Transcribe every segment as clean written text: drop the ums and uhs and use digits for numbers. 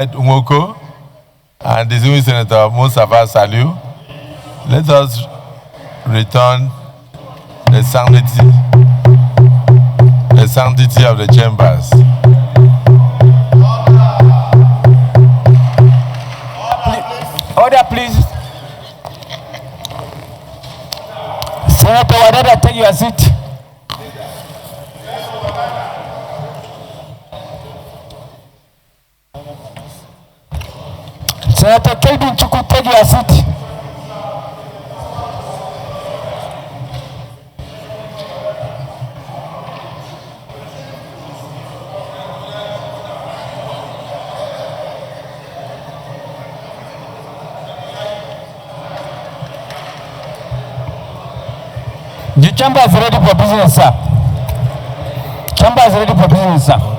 Umoko and distinguished Senator Mustafa Saliu, let us return the sanctity of the chambers. Order, please. Senator Wadada, take your seat. Senator Kelvin Chuku, take your seat. The chamber is ready for business, sir. Chamber is ready for business, sir.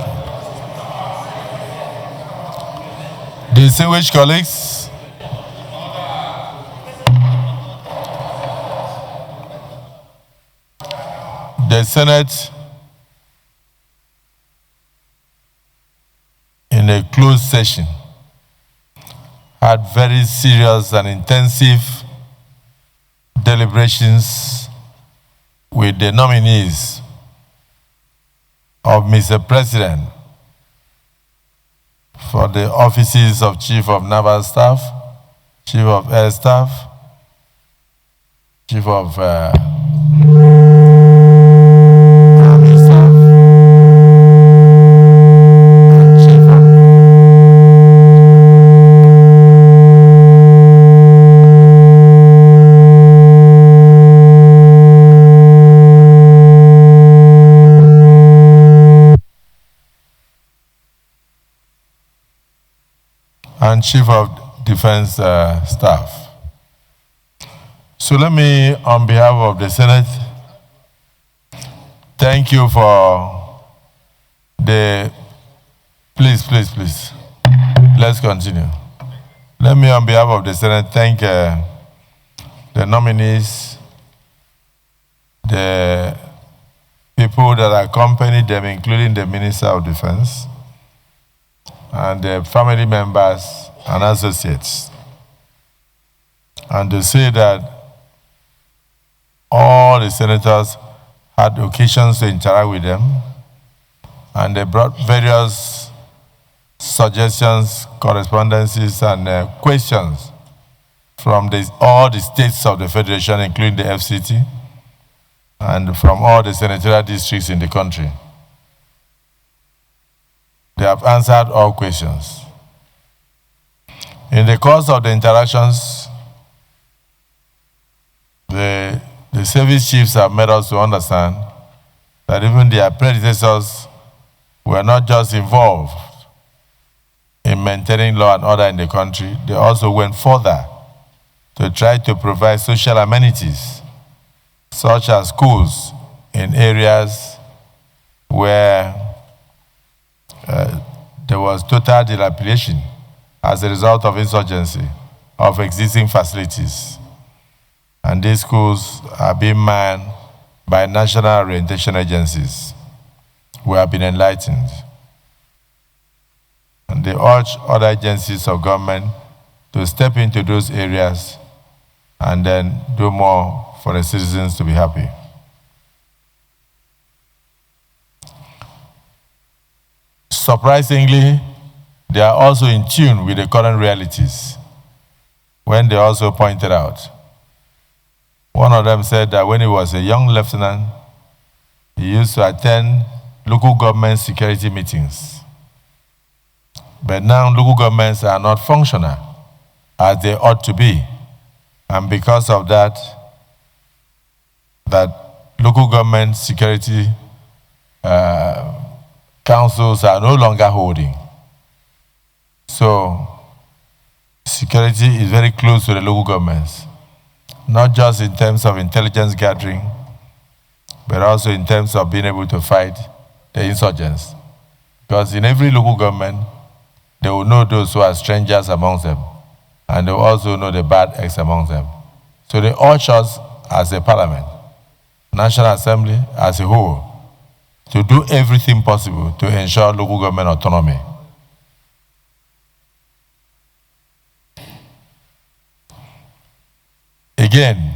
Distinguished colleagues, the Senate, in a closed session, had very serious and intensive deliberations with the nominees of Mr. President for the offices of Chief of Naval Staff, Chief of Air Staff, Chief of Army Staff, and Chief of and Chief of Defense Staff. So let me, on behalf of the Senate, thank you for the, please, let's continue. Let me, on behalf of the Senate, thank the nominees, the people that accompanied them, including the Minister of Defense, and the family members and associates. And to say that all the senators had occasions to interact with them, and they brought various suggestions, correspondences, and questions from all the states of the Federation, including the FCT, and from all the senatorial districts in the country. They have answered all questions. In the course of the interactions, the service chiefs have made us to understand that even their predecessors were not just involved in maintaining law and order in the country, they also went further to try to provide social amenities, such as schools in areas where there was total dilapidation as a result of insurgency of existing facilities. And these schools are being manned by national orientation agencies who have been enlightened. And they urge other agencies of government to step into those areas and then do more for the citizens to be happy. Surprisingly, they are also in tune with the current realities when they also pointed out. One of them said that when he was a young lieutenant, he used to attend local government security meetings. But now local governments are not functional as they ought to be. And because of that, local government security councils are no longer holding. So security is very close to the local governments, not just in terms of intelligence gathering, but also in terms of being able to fight the insurgents. Because in every local government, they will know those who are strangers amongst them, and they will also know the bad eggs amongst them. So they urge us as a parliament, National Assembly as a whole, to do everything possible to ensure local government autonomy. Again,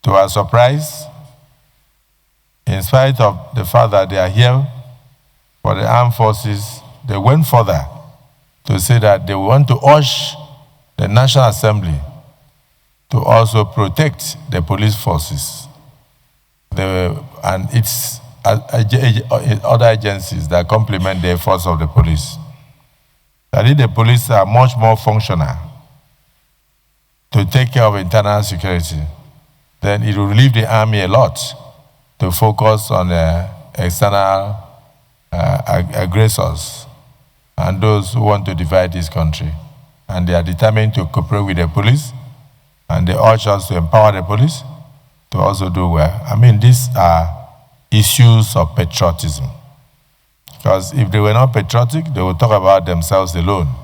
to our surprise, in spite of the fact that they are here for the armed forces, they went further to say that they want to urge the National Assembly to also protect the police forces and its other agencies that complement the efforts of the police. That if the police are much more functional to take care of internal security, then it will relieve the army a lot to focus on external aggressors and those who want to divide this country. And they are determined to cooperate with the police, and they urge us to empower the police to also do well. I mean, these are issues of patriotism. Because if they were not patriotic, they would talk about themselves alone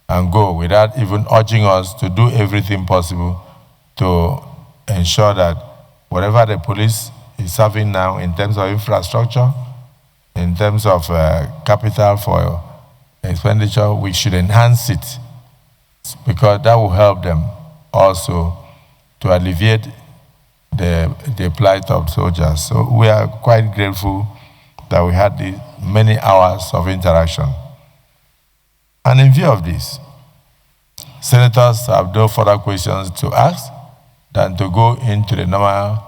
and go without even urging us to do everything possible to ensure that whatever the police is serving now in terms of infrastructure, in terms of capital for expenditure, we should enhance it, because that will help them also to alleviate the plight of soldiers. So we are quite grateful that we had these many hours of interaction. And in view of this, senators have no further questions to ask than to go into the normal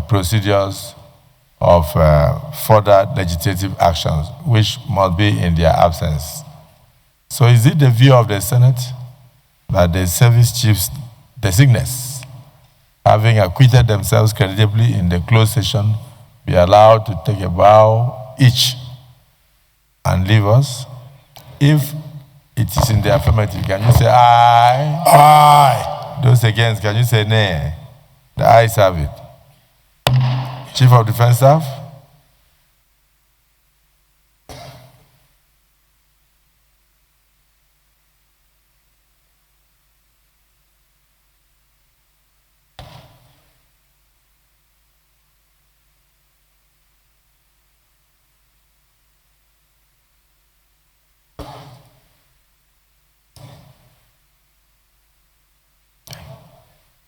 procedures of further legislative actions, which must be in their absence. So is it the view of the Senate that the service chiefs designates, having acquitted themselves creditably in the closed session, be allowed to take a bow each and leave us? If it is in the affirmative, can you say aye? Aye. Those against, can you say nay? The ayes have it. Chief of Defense Staff?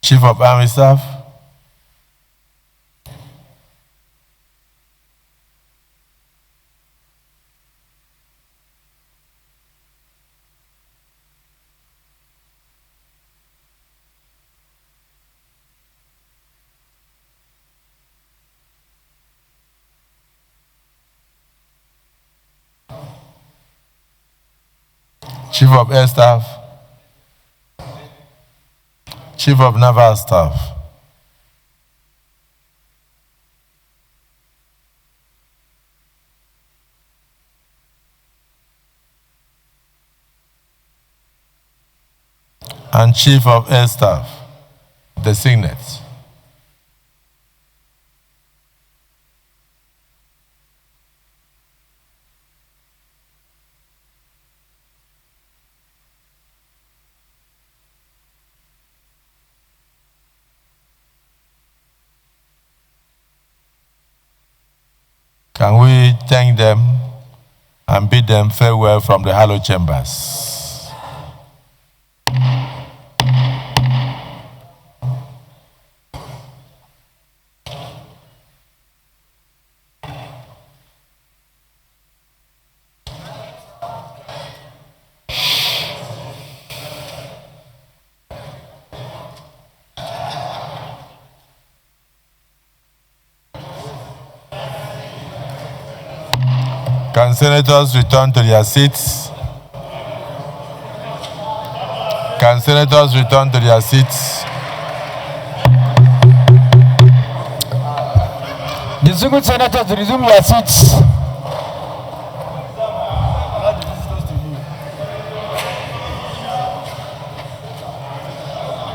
Chief of Army Staff? Chief of Air Staff? Chief of Naval Staff? And Chief of Air Staff, designates. Can we thank them and bid them farewell from the hallowed chambers? Can senators return to their seats? Can senators return to their seats? Distinguished senators, resume your seats.